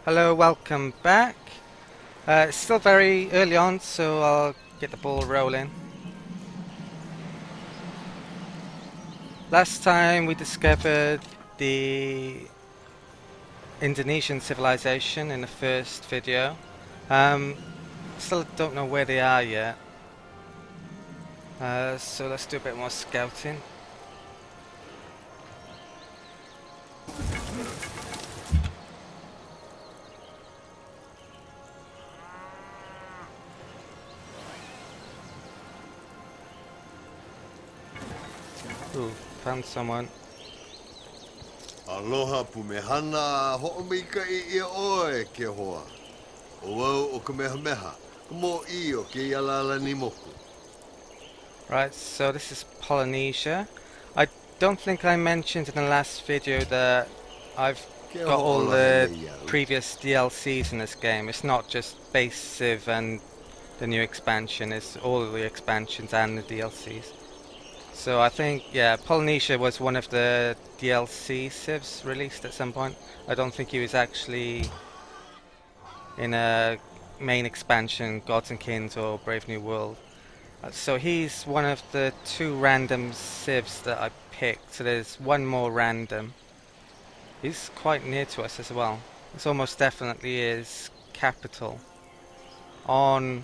Hello, welcome back. It's still very early on, so I'll get the ball rolling. Last time we discovered the Indonesian civilization in the first video. Still don't know where they are yet. So let's do a bit more scouting. Ooh, found someone. Aloha pumehana ho'omika I oe ke hoa. O au o ka meha mo I o ke ialala ni moku. Right, so this is Polynesia. I don't think I mentioned in the last video that I've Ke got all the ho'olahi iau. previous DLCs in this game. It's not just base Civ and the new expansion, it's all of the expansions and the DLCs. So I think, yeah, Polynesia was one of the DLC Civs released at some point. I don't think he was actually in a main expansion, Gods and Kings or Brave New World. So he's one of the two random civs that I picked. So there's one more random. He's quite near to us as well. This almost definitely is capital. On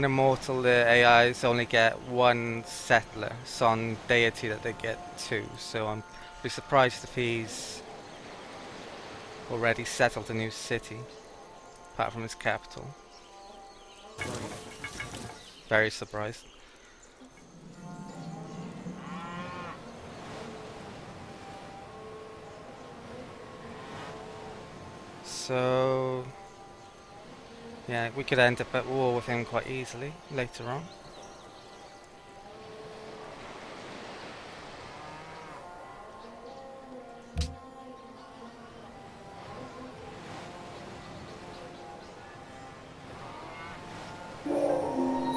Immortal, the AIs only get one settler. It's on Deity that they get two. So I'm be surprised if he's already settled a new city, apart from his capital. Very surprised. So, yeah, we could end up at war with him quite easily later on.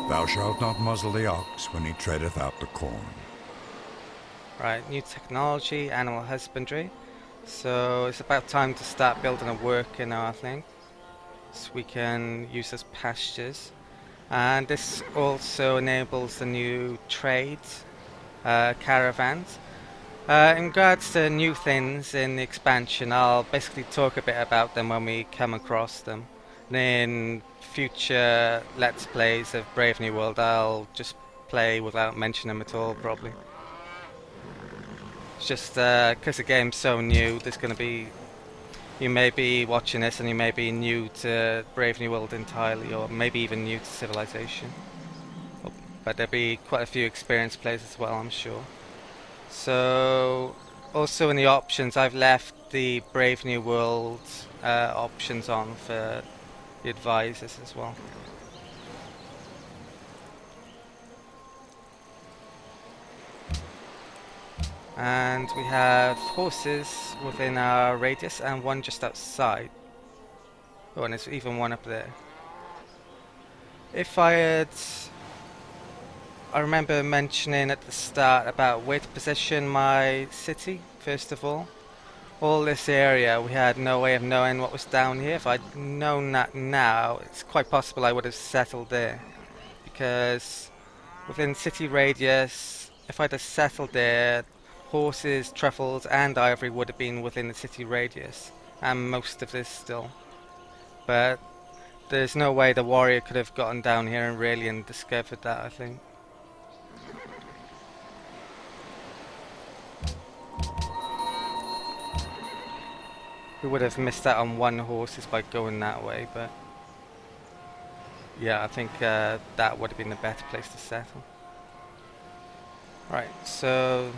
Thou shalt not muzzle the ox when he treadeth out the corn. Right, new technology, animal husbandry. So it's about time to start building a worker now, I think. So we can use as pastures. And this also enables the new trade caravans. In regards to new things in the expansion, I'll basically talk a bit about them when we come across them. And in future Let's Plays of Brave New World, I'll just play without mentioning them at all, probably. It's just because the game's so new, there's going to be... You may be watching this and you may be new to Brave New World entirely, or maybe even new to Civilization. But there'll be quite a few experienced players as well, I'm sure. So, also in the options, I've left the Brave New World options on for the advisors as well. And we have horses within our radius and one just outside. Oh, and there's even one up there. If I had... I remember mentioning at the start about where to position my city, first of all. All this area, we had no way of knowing what was down here. If I'd known that now, it's quite possible I would have settled there. Because within city radius, if I'd have settled there, horses, truffles and ivory would have been within the city radius. And most of this still. But there's no way the warrior could have gotten down here and really discovered that, I think. We would have missed out on one horses by going that way, but yeah, I think that would have been the better place to settle. Right, so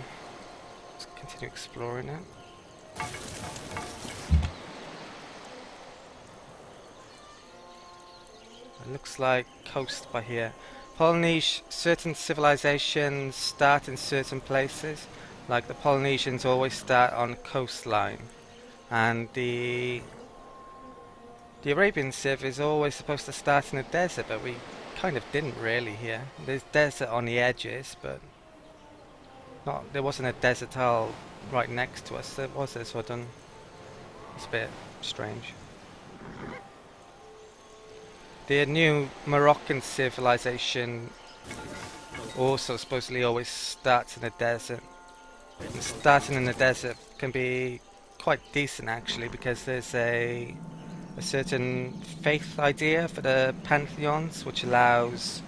let's continue exploring it. It looks like coast by here. Polynesia, certain civilizations start in certain places, like the Polynesians always start on coastline. And the Arabian Civ is always supposed to start in the desert, but we kind of didn't really here. There's desert on the edges, but there wasn't a desert tile right next to us. There was this, so I don't... It's a bit strange. The new Moroccan civilization also supposedly always starts in the desert. And starting in the desert can be quite decent actually, because there's a certain faith idea for the pantheons, which allows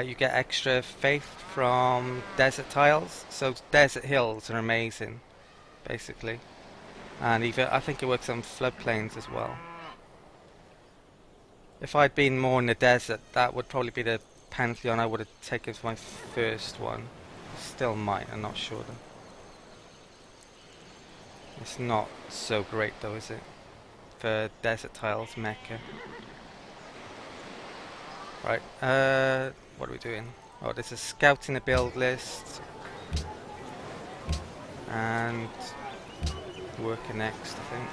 you get extra faith from desert tiles. So desert hills are amazing, basically, and even I think it works on floodplains as well. If I'd been more in the desert, that would probably be the Pantheon I would have taken for my first one. Still might, I'm not sure though. It's not so great though, is it? For desert tiles, Mecca. Right, what are we doing? Oh, there's a scout in the build list. And worker next, I think.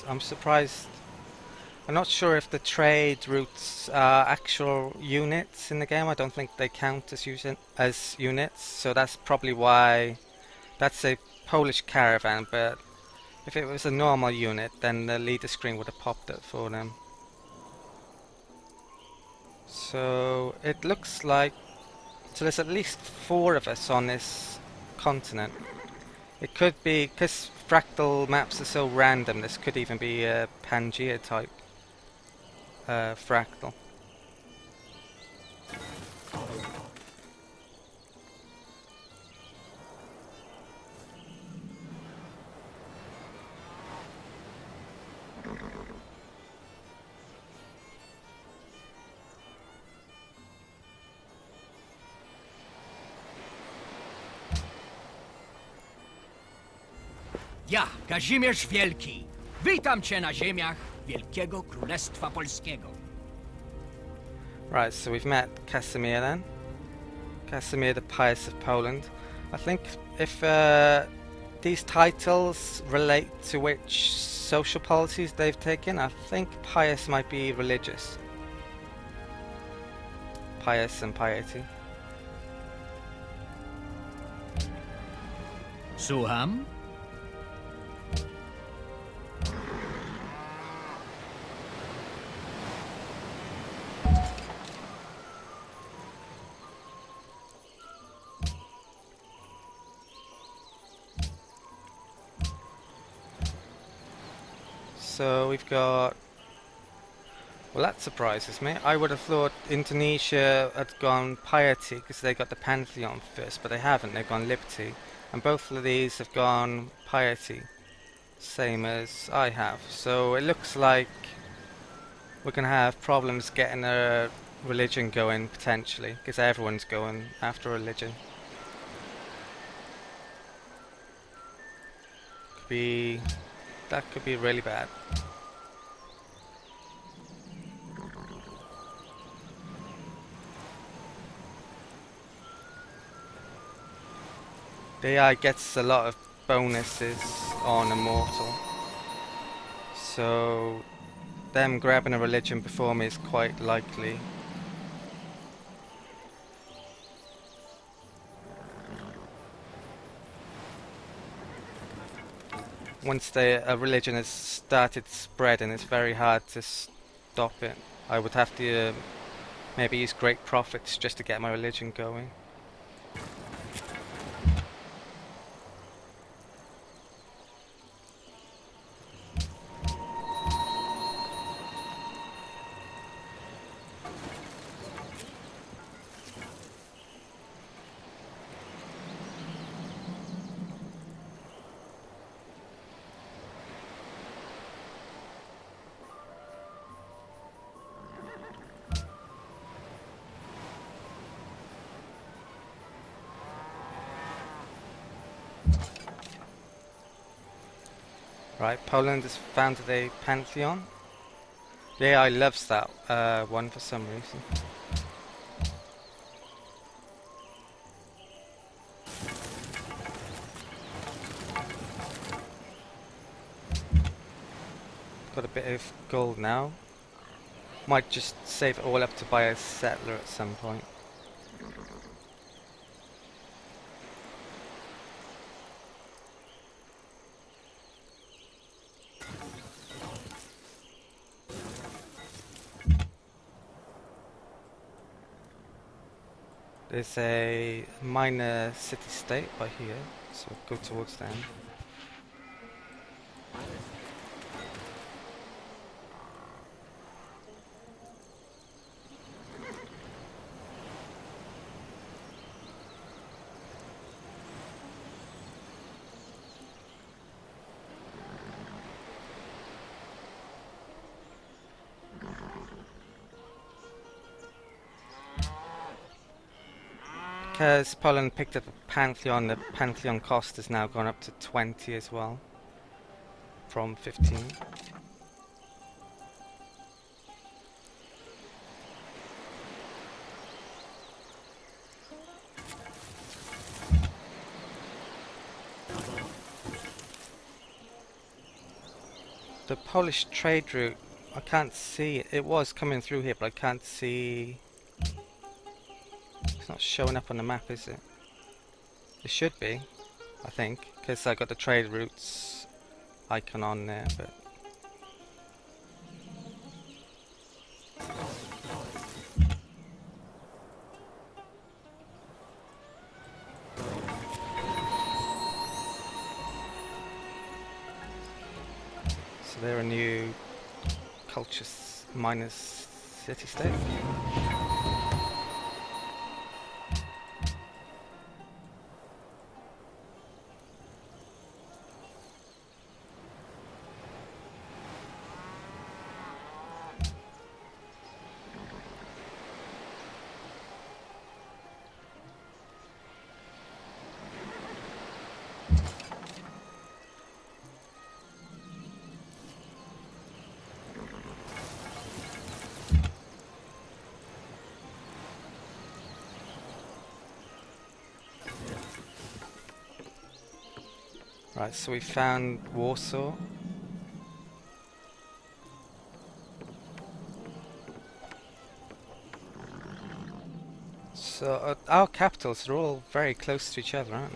I'm surprised. I'm not sure if the trade routes are actual units in the game. I don't think they count as units, so that's probably why. That's a Polish caravan, but if it was a normal unit, then the leader screen would have popped it for them. So it looks like, so there's at least 4 of us on this continent. It could be, because fractal maps are so random, this could even be a Pangea type fractal. Ja, Kazimierz Wielki, witam cię na ziemiach Wielkiego Królestwa Polskiego. Right, so we've met Casimir then. Casimir the Pious of Poland. I think if these titles relate to which social policies they've taken, I think pious might be religious. Pious and piety. Słucham? So we've got, well, that surprises me. I would have thought Indonesia had gone piety because they got the Pantheon first, but they haven't. They've gone liberty, and both of these have gone piety, same as I have. So it looks like we're gonna have problems getting a religion going potentially, because everyone's going after religion. That could be really bad. The AI gets a lot of bonuses on Immortal, so them grabbing a religion before me is quite likely. Once a religion has started spreading, it's very hard to stop it. I would have to maybe use great profits just to get my religion going. Right, Poland has founded a Pantheon. The AI loves that one for some reason. Got a bit of gold now. Might just save it all up to buy a settler at some point. There's a minor city-state by here, so we'll go towards them. Because Poland picked up a Pantheon, the Pantheon cost has now gone up to 20 as well, from 15. The Polish trade route, I can't see it. It was coming through here, but I can't see. It's not showing up on the map, is it? It should be, I think, because I got the trade routes icon on there, but so they're a new culture minus city-state. Right, so we found Warsaw. So our capitals are all very close to each other, aren't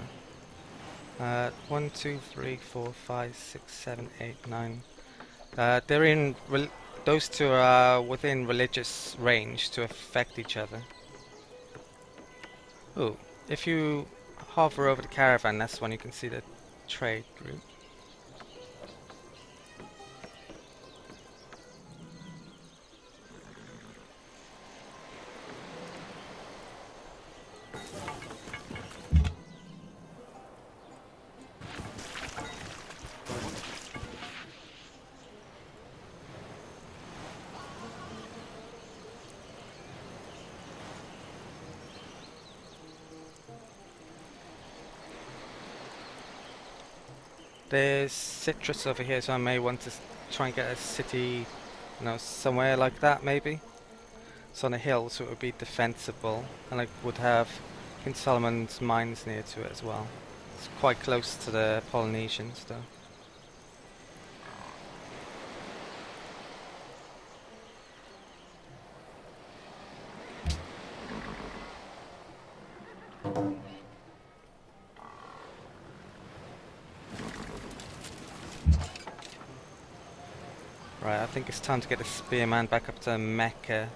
they? 1, 2, 3, 4, 5, 6, 7, 8, 9. They're in. Those two are within religious range to affect each other. Oh, if you hover over the caravan, that's when you can see the trade route. There's citrus over here, so I may want to try and get a city, you know, somewhere like that maybe. It's on a hill, so it would be defensible, and I would have King Solomon's mines near to it as well. It's quite close to the Polynesians though. Right, I think it's time to get the spearman back up to Mecca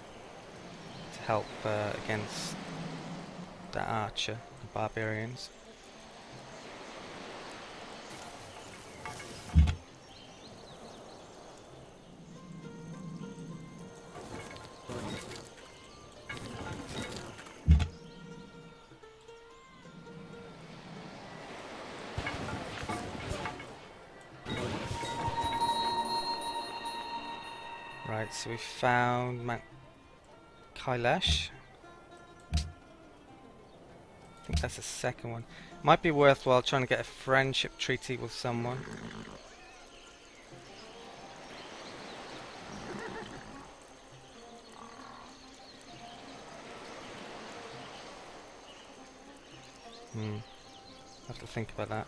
to help against the archer, the barbarians. Right, so we found Mount Kailash. I think that's the second one. Might be worthwhile trying to get a friendship treaty with someone. Have to think about that.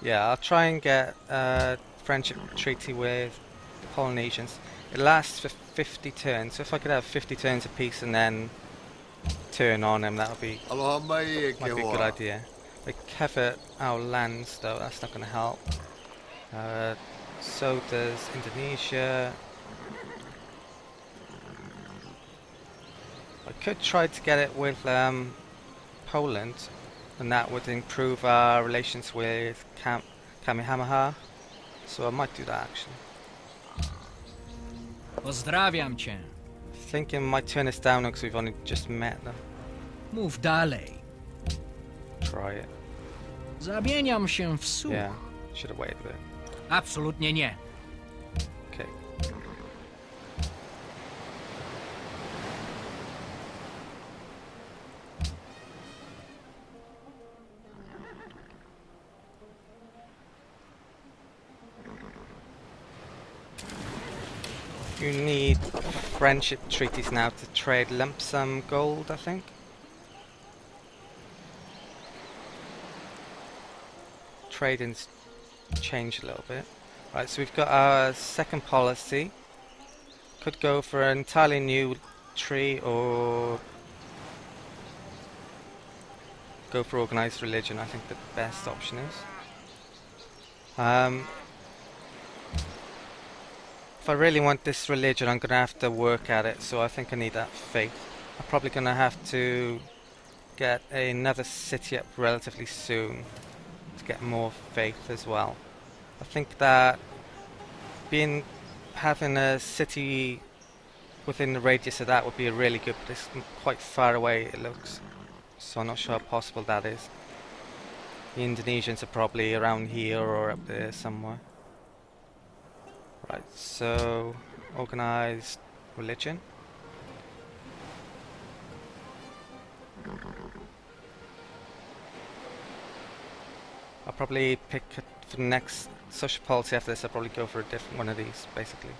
Yeah, I'll try and get a friendship treaty with the Polynesians. It lasts for 50 turns, so if I could have 50 turns apiece and then turn on them, that would be Aloha mai e ke might be a good hoa. idea. They cover our lands though, that's not going to help. So does Indonesia. I could try to get it with Poland, and that would improve our relations with Kamehameha. So I might do that actually. Pozdrawiam cię. Thinking my turn is down because we've only just met them. Mów dalej. Try it. Zamieniam się w słuch. Yeah, should have waited a bit. Absolutnie nie. Okay. You need friendship treaties now to trade lump sum gold, I think. Trading's changed a little bit. Right, so we've got our second policy. Could go for an entirely new tree or go for organized religion. I think the best option is. If I really want this religion, I'm going to have to work at it, so I think I need that faith. I'm probably going to have to get another city up relatively soon to get more faith as well. I think that having a city within the radius of that would be really good, but it's quite far away it looks, so I'm not sure how possible that is. The Indonesians are probably around here or up there somewhere. Right, so organized religion. I'll probably pick for the next social policy after this. I'll probably go for a different one of these, basically.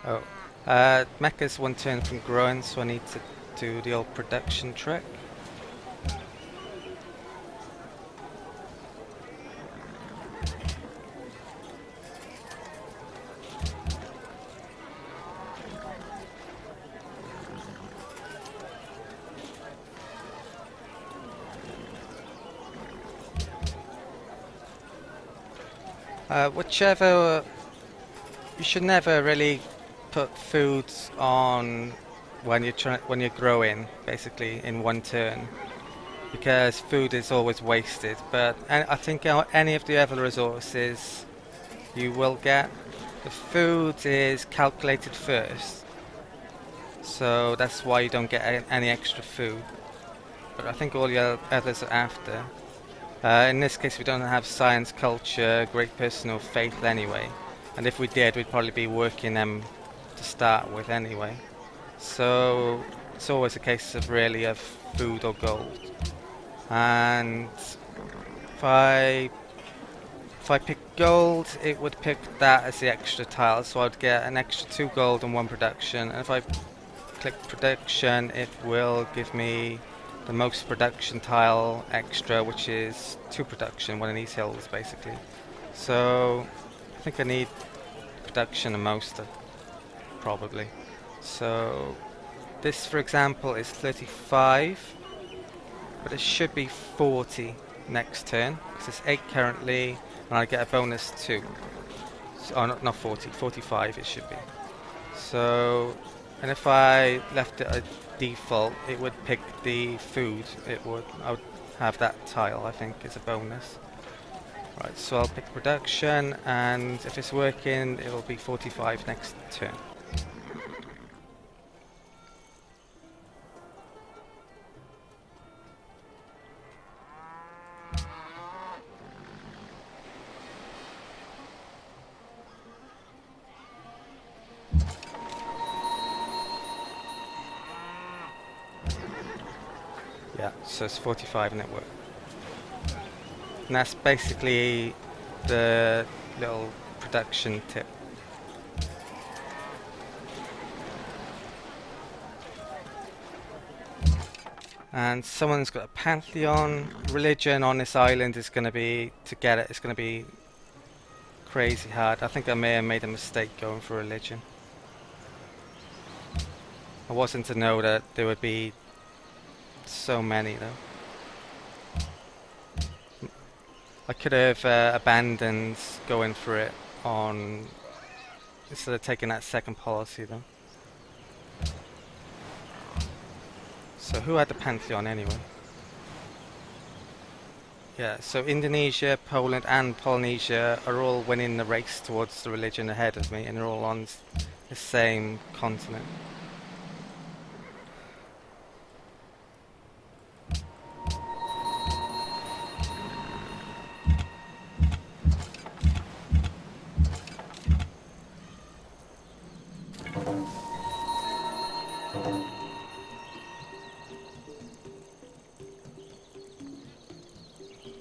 Oh, Mecha's one turn from growing, so I need to do the old production trick. You should never really put foods on when you're growing, basically in one turn, because food is always wasted. But I think any of the other resources you will get, the food is calculated first, so that's why you don't get any extra food. But I think all the others are after. In this case, we don't have science, culture, great personal faith anyway. And if we did, we'd probably be working them to start with anyway. So it's always a case of really of food or gold. And if I pick gold, it would pick that as the extra tile. So I'd get an extra 2 gold and 1 production. And if I click production, it will give me the most production tile extra, which is 2 production, one of these hills basically. So I think I need production the most, probably. So this, for example, is 35, but it should be 40. next turn, because it's 8 currently, and I get a bonus 2. So, oh, not 40, 45 it should be. So, and if I left it at default, it would pick the food. I would have that tile, I think, as a bonus. Right, so I'll pick production, and if it's working, it will be 45 next turn. Yeah, so it's 45 and it worked. And that's basically the little production tip. And someone's got a Pantheon. Religion on this island is going to be, to get it, it's going to be crazy hard. I think I may have made a mistake going for religion. I wasn't to know that there would be so many though. I could have abandoned going for it on, instead of taking that second policy though. So who had the Pantheon anyway? Yeah, so Indonesia, Poland and Polynesia are all winning the race towards the religion ahead of me, and they're all on the same continent.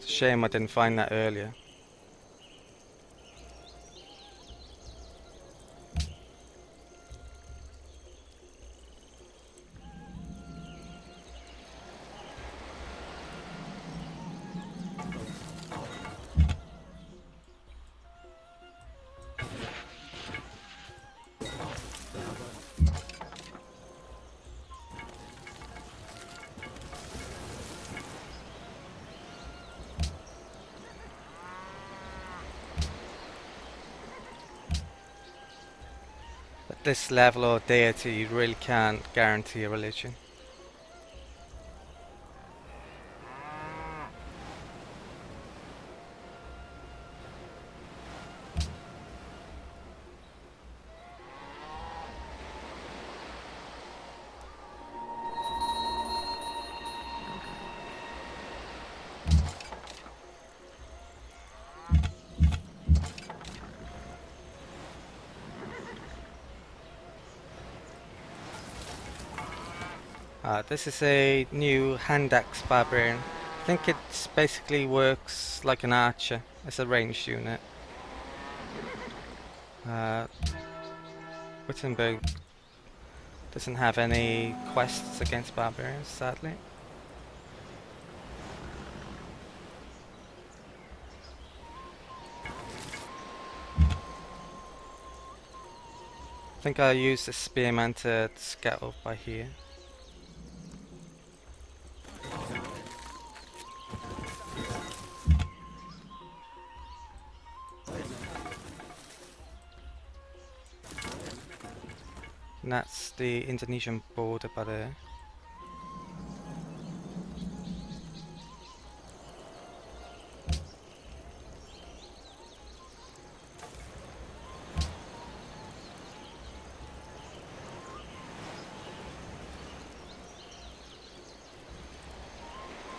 Shame I didn't find that earlier. At this level or deity, you really can't guarantee a religion. This is a new hand axe barbarian. I think it basically works like an archer. It's a ranged unit. Wittenberg doesn't have any quests against barbarians, sadly. I think I'll use the spearman to scout up by here. And that's the Indonesian border by there.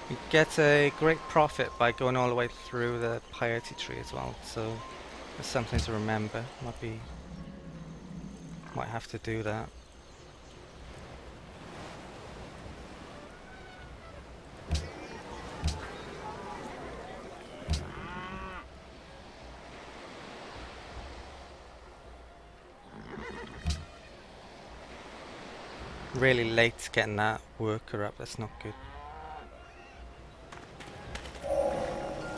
You get a great profit by going all the way through the piety tree as well, so that's something to remember. Might have to do that. Really late getting that worker up, that's not good.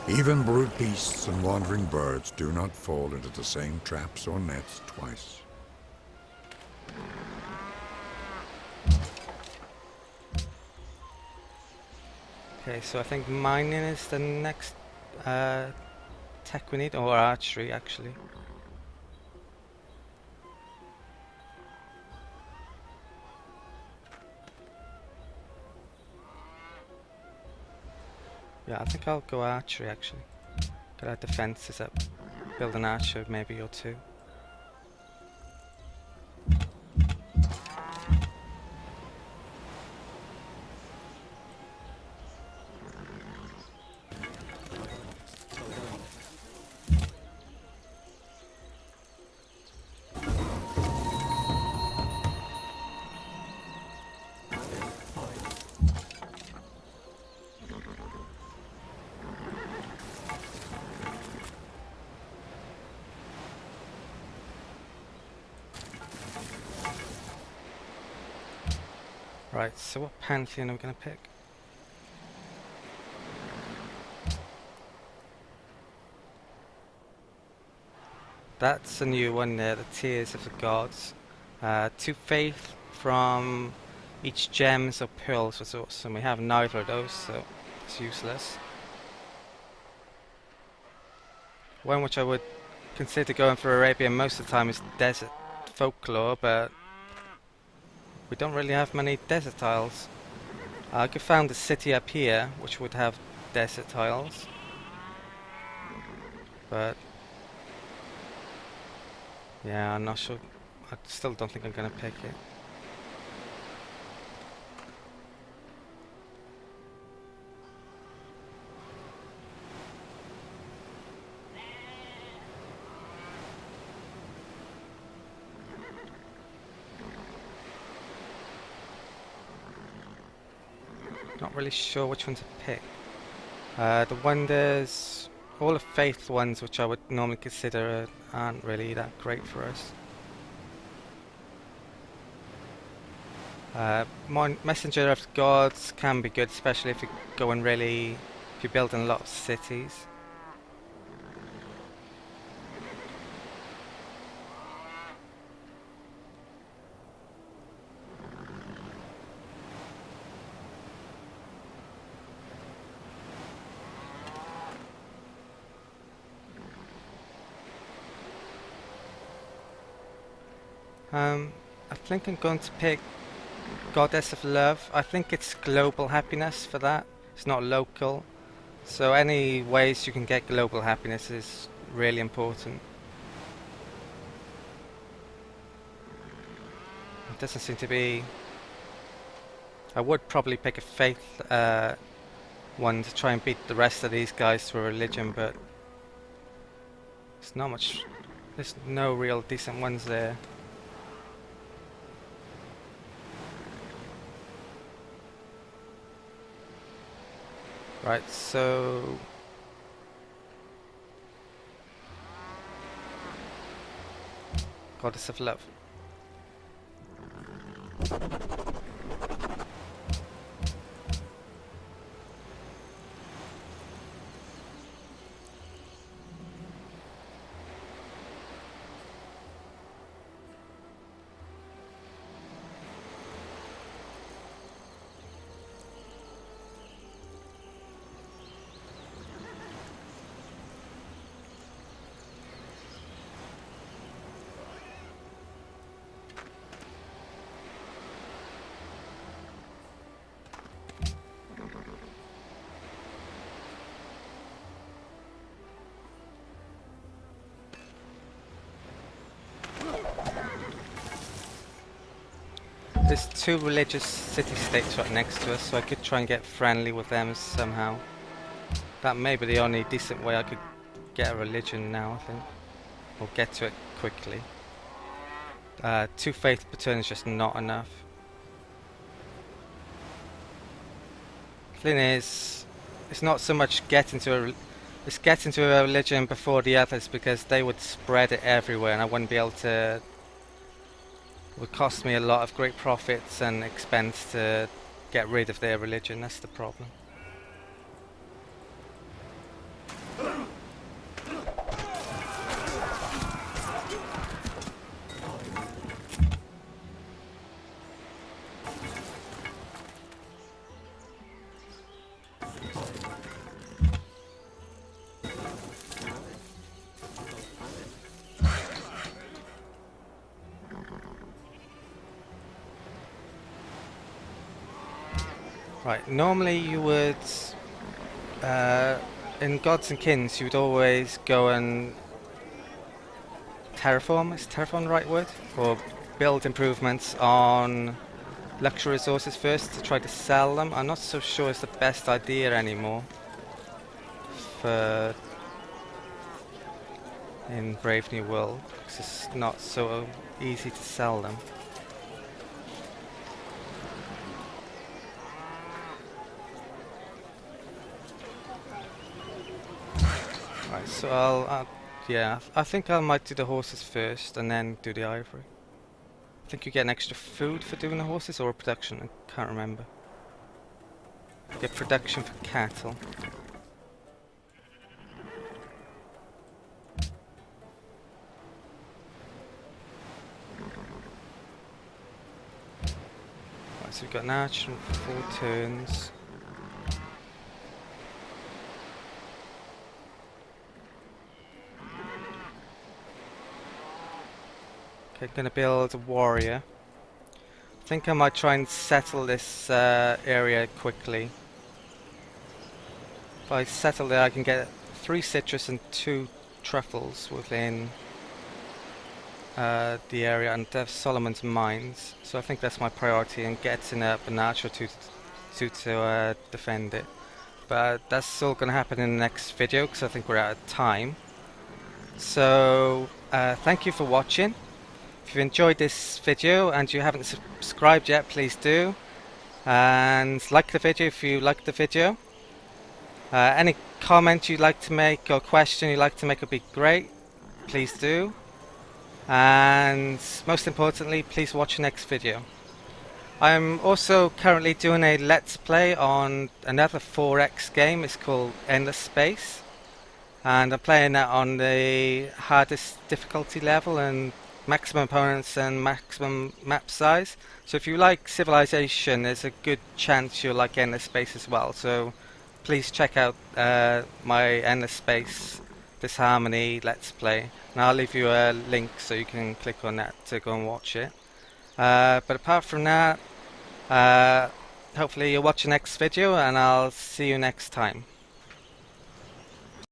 Even brute beasts and wandering birds do not fall into the same traps or nets twice. Okay, so I think mining is the next tech we need, or archery actually. Yeah, I think I'll go archery actually. Get our defenses up. Build an archer maybe or two. Right, so what Pantheon are we going to pick? That's a new one there, the Tears of the Gods. 2 faith from each gems or pearls resource, and we have neither of those, so it's useless. One which I would consider going for Arabia most of the time is desert folklore, but we don't really have many desert tiles. I could found a city up here which would have desert tiles, but yeah, I'm not sure. I still don't think I'm gonna pick it. Not really sure which one to pick. The wonders, all the faith ones which I would normally consider aren't really that great for us. Messenger of the Gods can be good, especially if you're going really, if you're building a lot of cities. I think I'm going to pick Goddess of Love. I think it's global happiness for that. It's not local. So any ways you can get global happiness is really important. It doesn't seem to be... I would probably pick a faith one to try and beat the rest of these guys to a religion, but it's not much... There's no real decent ones there. Right, so... Goddess of Love. There's 2 religious city-states right next to us, so I could try and get friendly with them somehow. That may be the only decent way I could get a religion now, I think. Or get to it quickly. 2 faith per turn is just not enough. Thing is, it's not so much getting to it's getting to a religion before the others, because they would spread it everywhere and I wouldn't be able to... It would cost me a lot of great profits and expense to get rid of their religion. That's the problem. Right, normally you would, in Gods and Kings, you would always go and terraform, is terraform the right word? Or build improvements on luxury resources first to try to sell them. I'm not so sure it's the best idea anymore for in Brave New World, because it's not so easy to sell them. Right, so yeah, I think I might do the horses first and then do the ivory. I think you get an extra food for doing the horses, or production, I can't remember. You get production for cattle. Right, so we've got an archer and 4 turns. Okay, gonna build a warrior. I think I might try and settle this area quickly. If I settle there, I can get 3 citrus and 2 truffles within the area, and have Solomon's Mines. So I think that's my priority, and getting up an archer to defend it. But that's all going to happen in the next video, because I think we're out of time. So thank you for watching. If you enjoyed this video and you haven't subscribed yet, please do. And like the video if you liked the video. Any comment you'd like to make or question you'd like to make would be great. Please do. And most importantly, please watch the next video. I'm also currently doing a Let's Play on another 4X game. It's called Endless Space. And I'm playing that on the hardest difficulty level and maximum opponents and maximum map size. So if you like Civilization, there's a good chance you'll like Endless Space as well. So please check out my Endless Space Disharmony Let's Play. And I'll leave you a link so you can click on that to go and watch it. But apart from that, hopefully you'll watch the next video, and I'll see you next time.